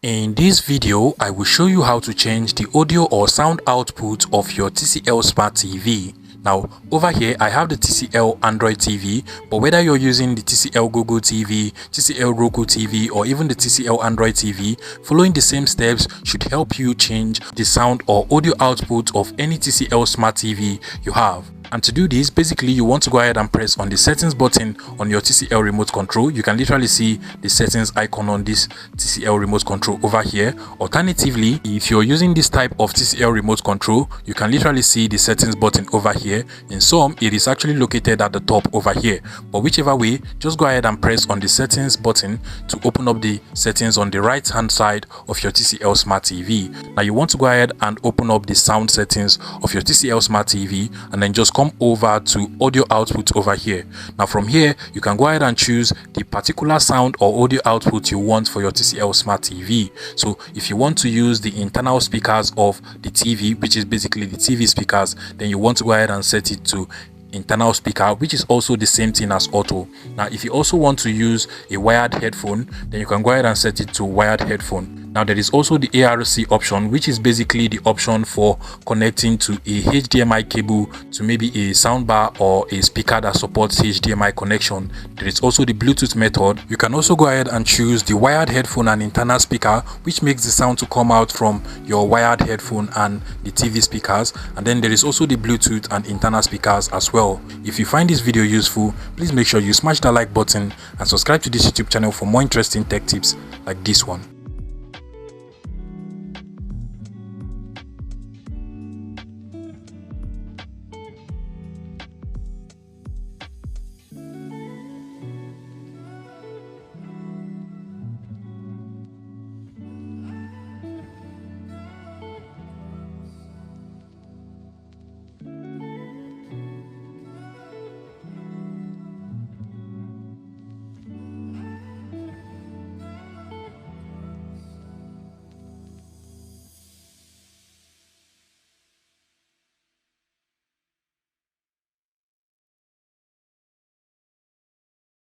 In this video, I will show you how to change the audio or sound output of your TCL Smart TV. Now, over here, I have the TCL Android TV, but whether you're using the TCL Google TV, TCL Roku TV, or even the TCL Android TV, following the same steps should help you change the sound or audio output of any TCL Smart TV you have. And to do this, basically you want to go ahead and press on the settings button on your TCL remote control. You can literally see the settings icon on this TCL remote control over here. Alternatively, if you're using this type of TCL remote control, you can literally see the settings button over here. In some, it is actually located at the top over here, but whichever way, just go ahead and press on the settings button to open up the settings on the right hand side of your TCL Smart TV. Now you want to go ahead and open up the sound settings of your TCL Smart TV, and then just come over to audio output over here. Now from here, you can go ahead and choose the particular sound or audio output you want for your TCL Smart TV. So if you want to use the internal speakers of the TV, which is basically the TV speakers, then you want to go ahead and set it to internal speaker, which is also the same thing as auto. Now if you also want to use a wired headphone, then you can go ahead and set it to wired headphone. Now there is also the ARC option, which is basically the option for connecting to a HDMI cable to maybe a soundbar or a speaker that supports HDMI connection. There is also the Bluetooth method. You can also go ahead and choose the wired headphone and internal speaker, which makes the sound to come out from your wired headphone and the TV speakers. And then there is also the Bluetooth and internal speakers as well. If you find this video useful, please make sure you smash that like button and subscribe to this YouTube channel for more interesting tech tips like this one.